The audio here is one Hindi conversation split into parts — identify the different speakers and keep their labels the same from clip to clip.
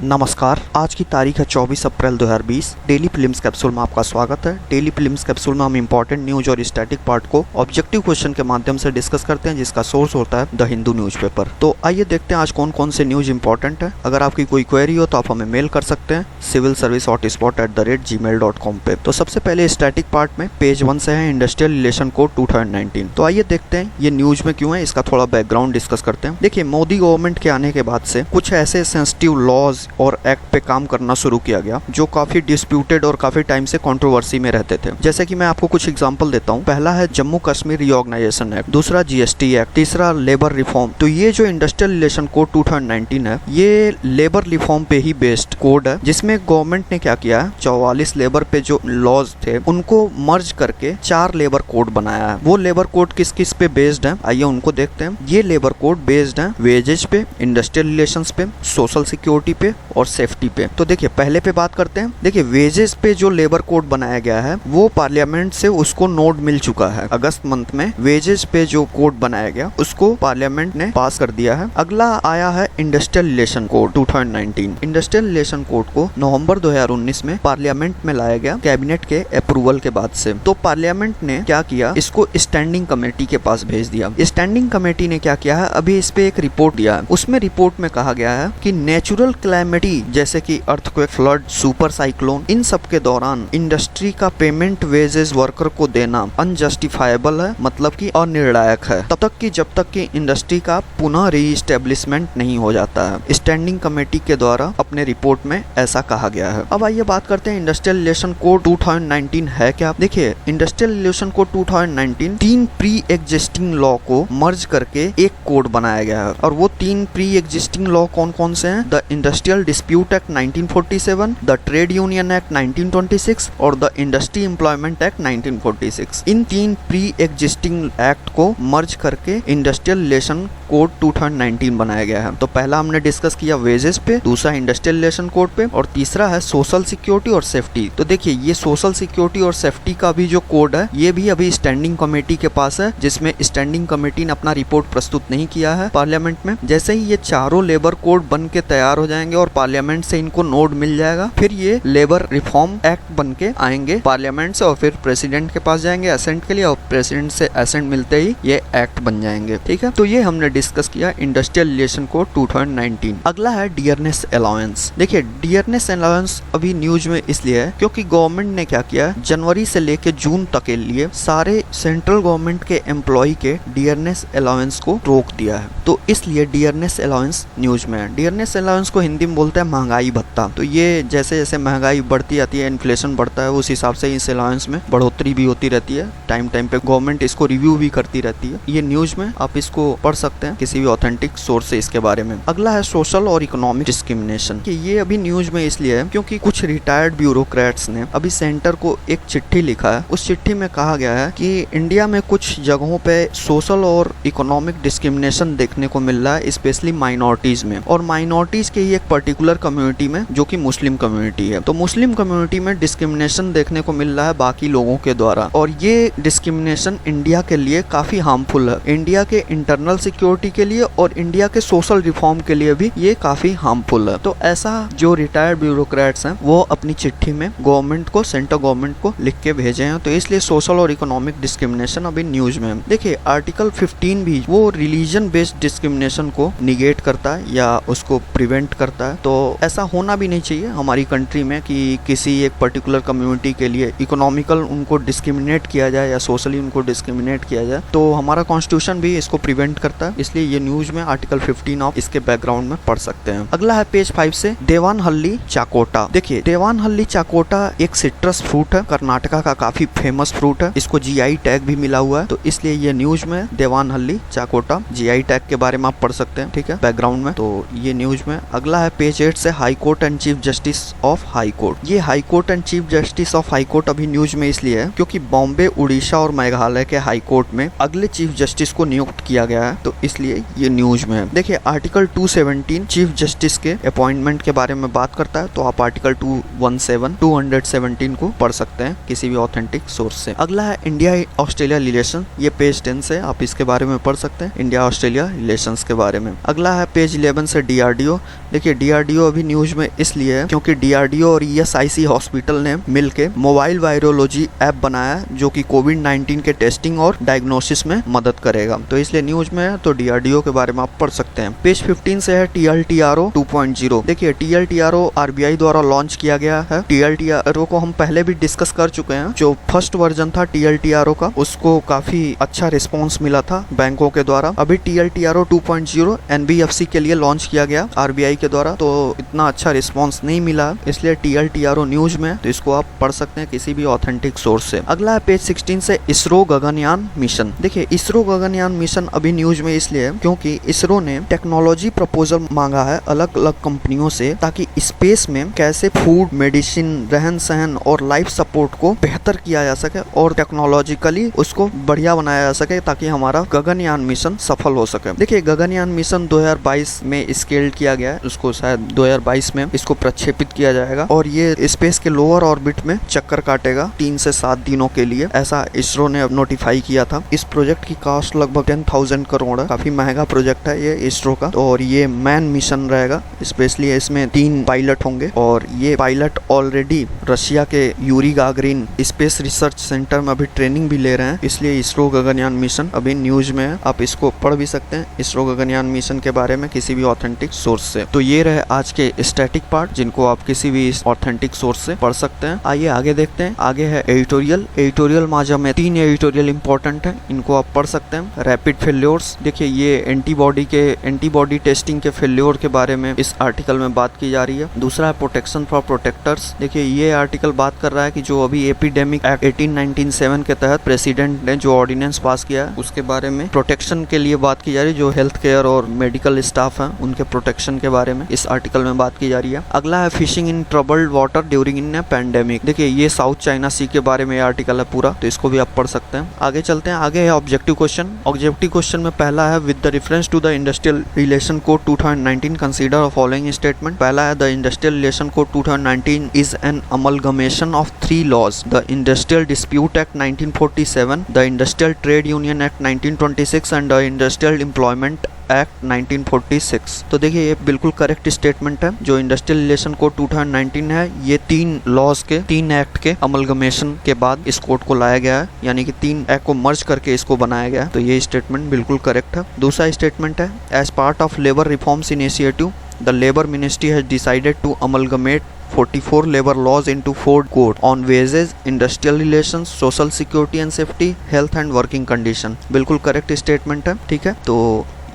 Speaker 1: नमस्कार। आज की तारीख है 24 अप्रैल 2020। डेली फिल्म्स कैप्सूल में आपका स्वागत है। डेली फिल्म्स कैप्सूल में हम इंपॉर्टेंट न्यूज और स्टैटिक पार्ट को ऑब्जेक्टिव क्वेश्चन के माध्यम से डिस्कस करते हैं, जिसका सोर्स होता है द हिंदू न्यूज़पेपर। तो आइए देखते हैं आज कौन कौन से न्यूज इंपॉर्टेंट है। अगर आपकी कोई क्वेरी हो तो आप हमें मेल कर सकते हैं civilservice@gmail.com पे। तो सबसे पहले स्टैटिक पार्ट में पेज 1 से है इंडस्ट्रियल रिलेशन कोड 2019। तो आइए देखते हैं ये न्यूज में क्यों है, इसका थोड़ा बैकग्राउंड डिस्कस करते हैं। देखिए, मोदी गवर्नमेंट के आने के बाद से कुछ ऐसे सेंसिटिव लॉज और एक्ट पे काम करना शुरू किया गया जो काफी डिस्प्यूटेड और काफी टाइम से कंट्रोवर्सी में रहते थे। जैसे कि मैं आपको कुछ एग्जांपल देता हूँ। पहला है जम्मू कश्मीर रिऑर्गेनाइजेशन एक्ट, दूसरा जीएसटी एक्ट, तीसरा लेबर रिफॉर्म। तो ये जो इंडस्ट्रियल रिलेशन कोड 2019 है, ये लेबर रिफॉर्म पे ही बेस्ड कोड है, जिसमें गवर्नमेंट ने क्या किया है, 44 लेबर पे जो लॉज थे उनको मर्ज करके 4 लेबर कोड बनाया है। वो लेबर कोड किस किस पे बेस्ड है, आइए उनको देखते हैं। ये लेबर कोड बेस्ड है वेजेस पे, इंडस्ट्रियल रिलेशंस पे, सोशल सिक्योरिटी पे और सेफ्टी पे। तो देखिए, पहले पे बात करते हैं। देखिए, वेजेस पे जो लेबर कोड बनाया गया है वो पार्लियामेंट से उसको नोट मिल चुका है। अगस्त मंथ में वेजेस पे जो कोड बनाया गया उसको पार्लियामेंट ने पास कर दिया है। अगला आया है industrial relation code 2019। Industrial relation code को नवंबर 2019 में पार्लियामेंट में लाया गया कैबिनेट के अप्रूवल के बाद से। तो पार्लियामेंट ने क्या किया, इसको स्टैंडिंग कमेटी के पास भेज दिया। स्टैंडिंग कमेटी ने क्या किया है, अभी इस पे एक रिपोर्ट दिया है। उसमें रिपोर्ट में कहा गया है कि नेचुरल क्लैमिटी जैसे कि अर्थक्वेक, फ्लड, सुपर साइक्लोन, इन सब के दौरान इंडस्ट्री का पेमेंट वेजेस वर्कर को देना अनजस्टिफाइबल है, मतलब कि अनिर्णायक है, तब तक कि जब तक कि इंडस्ट्री का पुनः रीइस्टेब्लिशमेंट नहीं हो जाता है। स्टैंडिंग कमेटी के द्वारा अपने रिपोर्ट में ऐसा कहा गया है। अब आइए बात करते हैं इंडस्ट्रियल रिलेशन कोड 2019 है क्या। देखिए, industrial relation code 2019 3 pre existing law को मर्ज करके एक कोड बनाया गया है। और वो 3 प्री एग्जिस्टिंग लॉ कौन कौन से हैं, the industrial dispute act 1947, the trade union act 1926 और the industry employment act 1946। In 3 pre existing act को मर्ज करके इंडस्ट्रियल रिलेशन कोड 2019 बनाया गया है। तो पहला हमने डिस्कस किया वेजेस पे, दूसरा इंडस्ट्रियल रिलेशन कोड पे और तीसरा है सोशल सिक्योरिटी और सेफ्टी। तो देखिए, ये सोशल सिक्योरिटी और सेफ्टी का भी जो कोड है ये भी अभी स्टैंडिंग कमेटी के पास है, जिसमें स्टैंडिंग कमेटी ने अपना रिपोर्ट प्रस्तुत नहीं किया है पार्लियामेंट में। जैसे ही ये चारों लेबर कोड बन के तैयार हो जाएंगे और पार्लियामेंट से इनको नोट मिल जाएगा, फिर ये लेबर रिफॉर्म एक्ट बन के आएंगे पार्लियामेंट से और फिर प्रेसिडेंट के पास जाएंगे असेंट के लिए, और प्रेसिडेंट से असेंट मिलते ही ये एक्ट बन जाएंगे। ठीक है, तो ये हमने डिस्कस किया इंडस्ट्रियल रिलेशन कोड 2019। अगला है डियरनेस अलाउंस। देखिए, डियरनेस अलाउंस अभी न्यूज में इसलिए है क्योंकि गवर्नमेंट ने क्या किया, जनवरी से लेके जून तक के लिए सारे सेंट्रल गवर्नमेंट के एम्प्लॉय के डियरनेस अलाउंस को रोक दिया है। तो इसलिए डियरनेस अलाउंस न्यूज में है। डियरनेस अलाउंस को हिंदी में बोलते हैं महंगाई भत्ता। तो ये जैसे जैसे महंगाई बढ़ती जाती है, इन्फ्लेशन बढ़ता है, उस हिसाब से इस अलाउंस में बढ़ोतरी भी होती रहती है। टाइम टाइम पे गवर्नमेंट इसको रिव्यू भी करती रहती है। ये न्यूज में आप इसको पढ़ सकते हैं किसी भी ऑथेंटिक सोर्स से इसके बारे में। अगला है सोशल और इकोनॉमिक डिस्क्रिमिनेशन। कि ये अभी न्यूज में इसलिए है क्योंकि कुछ रिटायर्ड ब्यूरोक्रेट्स ने अभी सेंटर को एक चिट्ठी लिखा है। उस चिट्ठी में कहा गया है कि इंडिया में कुछ जगहों पे सोशल और इकोनॉमिक डिस्क्रिमिनेशन देखने को मिल रहा है, स्पेशली माइनॉरिटीज में, और माइनॉरिटीज के ही एक पर्टिकुलर कम्युनिटी में जो कि मुस्लिम कम्युनिटी है। तो मुस्लिम कम्युनिटी में डिस्क्रिमिनेशन देखने को मिल रहा है बाकी लोगों के द्वारा, और ये डिस्क्रिमिनेशन इंडिया के लिए काफी हार्मफुल है। इंडिया के इंटरनल सिक्योरिटी के लिए और इंडिया के सोशल रिफॉर्म के लिए भी ये काफी हार्मफुल है। तो ऐसा जो रिटायर्ड ब्यूरोक्रेट्स हैं वो अपनी चिट्ठी में गवर्नमेंट को, सेंट्रल गवर्नमेंट को लिख के भेजे हैं। तो इसलिए सोशल और इकोनॉमिक डिस्क्रिमिनेशन अभी न्यूज में है। देखिए, आर्टिकल 15 भी वो रिलीजन बेस्ड डिस्क्रिमिनेशन को निगेट करता है या उसको प्रिवेंट करता है। तो ऐसा होना भी नहीं चाहिए हमारी कंट्री में कि किसी एक पर्टिकुलर कम्युनिटी के लिए इकोनॉमिकल उनको डिस्क्रिमिनेट किया जाए या सोशली उनको डिस्क्रिमिनेट किया जाए। तो हमारा कॉन्स्टिट्यूशन भी इसको प्रिवेंट करता है। इसलिए ये न्यूज में आर्टिकल 15 आप इसके बैकग्राउंड में पढ़ सकते हैं। अगला है पेज 5 से देवानहल्ली चाकोटा। देखिए, देवानहल्ली चाकोटा एक सिट्रस फ्रूट है, कर्नाटका का काफी फेमस फ्रूट है। इसको जीआई टैग भी मिला हुआ है। तो इसलिए ये न्यूज में देवानहल्ली चाकोटा जीआई टैग के बारे में आप पढ़ सकते हैं। ठीक है, बैकग्राउंड में। तो ये न्यूज में। अगला है पेज 8 से high court and chief justice of high court. ये high court and chief justice of high court अभी न्यूज में इसलिए है क्योंकि बॉम्बे, उड़ीसा और मेघालय के हाई कोर्ट में अगले चीफ जस्टिस को नियुक्त किया गया है। तो इसलिए ये न्यूज में है। देखिए, आर्टिकल 217 चीफ जस्टिस के अपॉइंटमेंट के बारे में बात करता है। तो आप आर्टिकल 217 को पढ़ सकते हैं किसी भी ऑथेंटिक सोर्स से। अगला है इंडिया ऑस्ट्रेलिया रिलेशन। ये पेज 10 से आप इसके बारे में पढ़ सकते हैं, इंडिया ऑस्ट्रेलिया रिलेशंस के बारे में। अगला है पेज 11 से डीआरडीओ। देखिए, डीआरडीओ अभी न्यूज में इसलिए है क्योंकि डीआरडीओ और ईएसआईसी हॉस्पिटल ने मिलके मोबाइल वायरोलॉजी ऐप बनाया है जो कि कोविड-19 के टेस्टिंग और डायग्नोसिस में मदद करेगा। तो इसलिए न्यूज में है, तो डीआरडीओ के बारे में आप पढ़ सकते हैं। पेज 15 से है टीएलटीआरओ 2.0। देखिए टीएलटीआरओ आरबीआई द्वारा लॉन्च किया गया है। टीएलटीआरओ को हम पहले भी डिस्कस कर चुके हैं। जो फर्स्ट वर्जन था टीएलटीआरओ का, उसको काफी अच्छा रिस्पॉन्स मिला था बैंकों के द्वारा। अभी टीएलटीआरओ 2.0 एनबीएफसी के लिए लॉन्च किया गया आरबीआई के द्वारा, तो इतना अच्छा रिस्पॉन्स नहीं मिला, इसलिए टीएलटीआरओ न्यूज में, तो इसको आप पढ़ सकते हैं किसी भी ऑथेंटिक सोर्स से। अगला है पेज 16 से इसरो गगनयान मिशन। देखिए इसरो गगनयान मिशन अभी न्यूज में इसलिए है क्योंकि इसरो ने टेक्नोलॉजी प्रपोजल मांगा है अलग अलग कंपनियों से, ताकि स्पेस में कैसे फूड, मेडिसिन, रहन सहन और लाइफ सपोर्ट को बेहतर किया जा सके और टेक्नोलॉजिकली उसको बढ़िया बनाया जा सके, ताकि हमारा गगनयान मिशन सफल हो सके। देखिए गगनयान मिशन 2022 में स्केल किया गया है, उसको शायद 2022 में इसको प्रक्षेपित किया जाएगा और ये स्पेस के लोअर ऑर्बिट में चक्कर काटेगा 3 से 7 दिनों के लिए, ऐसा इसरो ने नोटिफाई किया था। इस प्रोजेक्ट की कॉस्ट लगभग 10,000 करोड़ है, काफी महंगा प्रोजेक्ट है ये इसरो का। और ये मैन मिशन रहेगा, स्पेशली इसमें 3 पायलट होंगे और ये पायलट ऑलरेडी रशिया के Yuri Gagarin space research centre में अभी ट्रेनिंग भी ले रहे हैं, इसलिए इसरो गगनयान मिशन अभी न्यूज में है। आप इसको पढ़ भी सकते हैं इसरो गगनयान मिशन के बारे में किसी भी ऑथेंटिक सोर्स से। तो ये रहे आज के स्टैटिक पार्ट, जिनको आप किसी भी ऑथेंटिक सोर्स से पढ़ सकते हैं। आइए आगे देखते हैं। आगे है एडिटोरियल। एडिटोरियल माजा में 3 एडिटोरियल इंपॉर्टेंट है, इनको आप पढ़ सकते हैं। रैपिड फेल्योर्स, देखिए ये एंटीबॉडी टेस्टिंग के फेल्योर के बारे में इस आर्टिकल में बात की जा रही है। दूसरा है प्रोटेक्शन फॉर प्रोटेक्टर्स। देखिए ये आर्टिकल बात कर रहा है कि जो अभी एपिडेमिक एक्ट 1897 के तहत प्रेसिडेंट ने जो ऑर्डिनेंस पास किया है उसके बारे में प्रोटेक्शन के लिए बात की जा रही है, जो हेल्थ केयर और मेडिकल स्टाफ है उनके प्रोटेक्शन के बारे में इस आर्टिकल में बात की जा रही है। अगला है fishing in troubled water during in pandemic. देखिए ये साउथ चाइना सी के बारे में आर्टिकल है पूरा, तो इसको भी आप पढ़ सकते हैं। आगे चलते हैं। आगे है ऑब्जेक्टिव क्वेश्चन। ऑब्जेक्टिव क्वेश्चन में पहला है with the reference to the industrial relation code 2019 consider the following statement. पहला है the industrial relation code 2019 is an amalgamation of 3 laws, the industrial dispute act 1947, the industrial trade union act 1926 and the industrial employment act 1946। तो देखिए ये बिल्कुल करेक्ट स्टेटमेंट है। जो इंडस्ट्रियल रिलेशन कोड 2019 है ये 3 लॉज के 3 एक्ट के अमलगमेशन के बाद इस कोड को लाया गया है, यानी कि 3 एक्ट को मर्ज करके इसको बनाया गया है। तो ये स्टेटमेंट बिल्कुल करेक्ट है। दूसरा स्टेटमेंट है as part of labour reforms initiative the labour ministry has decided to amalgamate 44 labor laws into 4 code on wages, industrial relations, social security and safety, health and working condition। बिल्कुल करेक्ट स्टेटमेंट है, ठीक है। तो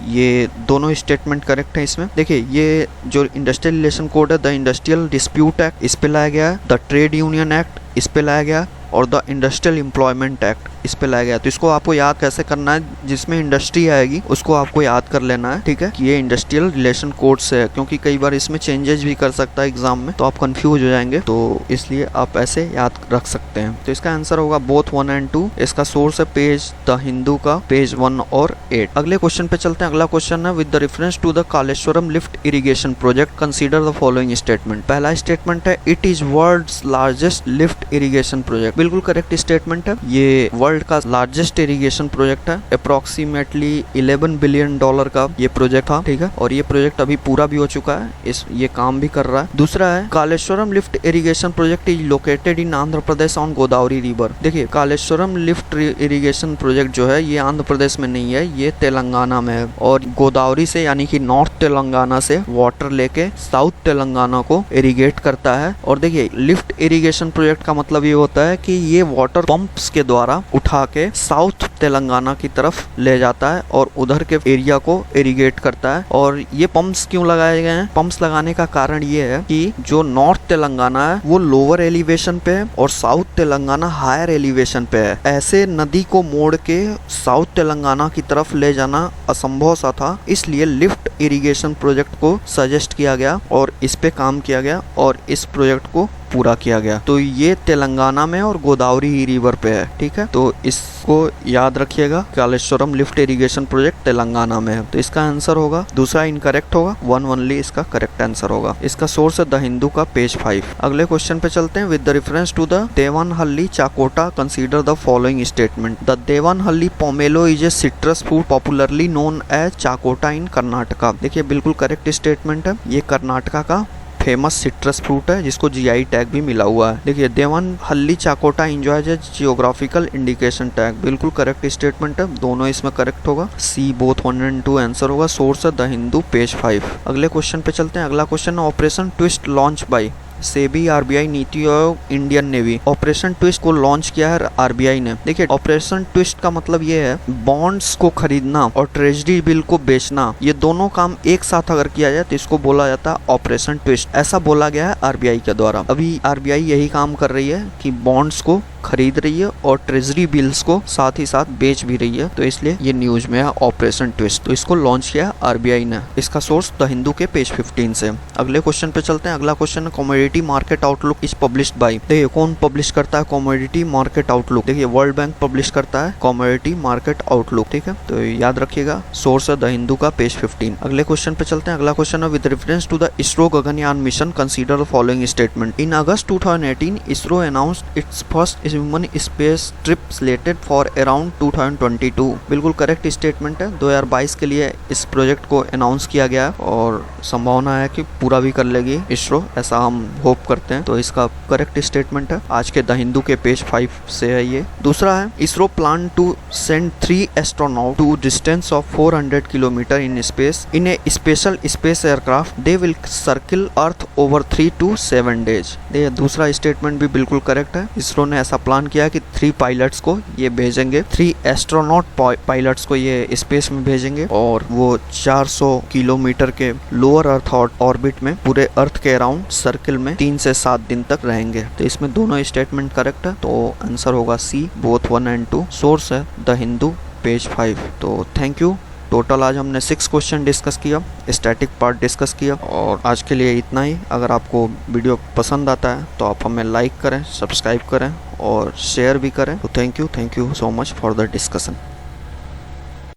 Speaker 1: ये दोनों स्टेटमेंट करेक्ट है इसमें। देखिए ये जो इंडस्ट्रियल रिलेशन कोड है द इंडस्ट्रियल डिस्प्यूट एक्ट इस पे लाया गया है, द ट्रेड यूनियन एक्ट इस पे लाया गया और द इंडस्ट्रियल एम्प्लॉयमेंट एक्ट इस पे लाया गया। तो इसको आपको याद कैसे करना है, जिसमें इंडस्ट्री आएगी उसको आपको याद कर लेना है, ठीक है, कि ये इंडस्ट्रियल रिलेशन कोड से है, क्योंकि कई बार इसमें चेंजेस भी कर सकता है एग्जाम में, तो आप कंफ्यूज हो जाएंगे, तो इसलिए आप ऐसे याद रख सकते हैं। तो इसका आंसर होगा बोथ 1 and 2। इसका सोर्स है पेज द हिंदू का पेज 1 और 8। अगले क्वेश्चन पे चलते हैं। अगला क्वेश्चन है with the reference to the Kaleshwaram lift irrigation project consider the following statement. पहला स्टेटमेंट है it is world's largest lift irrigation project. बिल्कुल करेक्ट स्टेटमेंट है। ये वर्ल्ड का लार्जेस्ट इरिगेशन प्रोजेक्ट है। अप्रोक्सीमेटली $11 बिलियन का ये प्रोजेक्ट था, ठीक है, और ये प्रोजेक्ट अभी पूरा भी हो चुका है, ये काम भी कर रहा है। दूसरा है Kaleshwaram lift irrigation project is located in Andhra Pradesh on Godavari river. देखिए कालेश्वरम लिफ्ट इरिगेशन प्रोजेक्ट जो है ये आंध्र प्रदेश में नहीं है, ये तेलंगाना में है, और गोदावरी से यानी कि नॉर्थ तेलंगाना से वाटर लेके साउथ तेलंगाना को इरिगेट करता है। और देखिए लिफ्ट इरिगेशन प्रोजेक्ट का मतलब ये होता है कि ये वाटर पंप्स के द्वारा उठा के साउथ तेलंगाना की तरफ ले जाता है और उधर के एरिया को इरिगेट करता है। और ये पंप्स क्यों लगाए गए हैं? पंप्स लगाने का कारण ये है कि जो नॉर्थ तेलंगाना है वो लोअर एलिवेशन पे है और साउथ तेलंगाना हायर एलिवेशन पे है। ऐसे नदी को मोड़ के साउथ तेलंगाना की तरफ ले जाना असंभव सा था, इसलिए लिफ्ट इरिगेशन प्रोजेक्ट को सजेस्ट किया गया और इस पे काम किया गया और इस प्रोजेक्ट को पूरा किया गया। तो ये तेलंगाना में और गोदावरी रिवर पे है, ठीक है। तो इसको याद रखिएगा, Kaleshwaram lift irrigation project Telangana में है। तो इसका आंसर होगा दूसरा इनकरेक्ट होगा, 1 ओनली इसका करेक्ट आंसर होगा। इसका सोर्स है द हिंदू का पेज 5। अगले क्वेश्चन पे चलते हैं। With the reference to the Devanahalli chakota consider the following statement. The Devanahalli pomelo is a citrus fruit popularly known as chakota in Karnataka. देखिए बिल्कुल करेक्ट स्टेटमेंट है। ये कर्नाटका का फेमस सिट्रस फ्रूट है जिसको जीआई टैग भी मिला हुआ है। देखिए देवनहल्ली चाकोटा एंजॉयज ए जियोग्राफिकल इंडिकेशन टैग, बिल्कुल करेक्ट स्टेटमेंट है। दोनों इसमें करेक्ट होगा, सी बोथ 1 एंड 2 आंसर होगा। सोर्स है द हिंदू पेज 5। अगले क्वेश्चन पे चलते हैं। अगला क्वेश्चन है operation twist launch by SEBI, RBI, NITI Aayog, Indian navy. Operation twist को लॉन्च किया है आरबीआई ने। देखिए ऑपरेशन ट्विस्ट का मतलब ये है बॉन्ड्स को खरीदना और ट्रेजरी बिल को बेचना, ये दोनों काम एक साथ अगर किया जाए तो इसको बोला जाता है ऑपरेशन ट्विस्ट। ऐसा बोला गया है आरबीआई के द्वारा। अभी आरबीआई यही काम कर रही है कि बॉन्ड्स को खरीद रही है और ट्रेजरी बिल्स को साथ ही साथ बेच भी रही है, तो इसलिए ये न्यूज में है ऑपरेशन ट्विस्ट। तो इसको लॉन्च किया आरबीआई ने। इसका सोर्स द हिंदू के पेज 15 से। अगले क्वेश्चन पे चलते हैं। अगला क्वेश्चन है commodity market outlook is published by. देखिए कौन पब्लिश करता है कमोडिटी मार्केट आउटलुक? देखिए वर्ल्ड बैंक पब्लिश करता है कमोडिटी मार्केट आउटलुक, ठीक है। तो याद रखिएगा, सोर्स है द हिंदू का पेज 15। अगले क्वेश्चन पे चलते हैं। अगला क्वेश्चन है with reference to the ISRO Gaganyaan mission consider the following statement. In August 2018 ISRO announced its first human space trip slated for around 2022। बिल्कुल करेक्ट स्टेटमेंट है। 2022 के लिए इस प्रोजेक्ट को अनाउंस किया गया है और संभावना है कि पूरा भी कर लेगी इसरो, ऐसा हम होप करते हैं। तो इसका करेक्ट स्टेटमेंट है आज के द हिंदू के पेज 5 से है ये। दूसरा है ISRO plan to send 3 astronaut to distance of 400 kilometre in space in a special space aircraft. They will circle earth over 3 to 7 days। देखिए दूसरा स्टेटमेंट भी बिल्कुल करेक्ट है। इसरो ने ऐसा प्लान किया कि 3 पायलट्स को ये भेजेंगे, 3 एस्ट्रोनॉट पायलट्स को ये स्पेस में भेजेंगे और वो 400 किलोमीटर के लोअर अर्थ ऑर्बिट में पूरे अर्थ के अराउंड सर्किल में 3 से 7 दिन तक रहेंगे। तो इसमें दोनों स्टेटमेंट करेक्ट है, तो आंसर होगा सी बोथ 1 and 2। सोर्स है द हिंदू पेज 5। तो थैंक यू। टोटल आज हमने 6 क्वेश्चन डिस्कस किया, स्टैटिक पार्ट डिस्कस किया और आज के लिए इतना ही। अगर आपको वीडियो पसंद आता है तो आप हमें लाइक करें, सब्सक्राइब करें और शेयर भी करें। तो thank you so much for the discussion.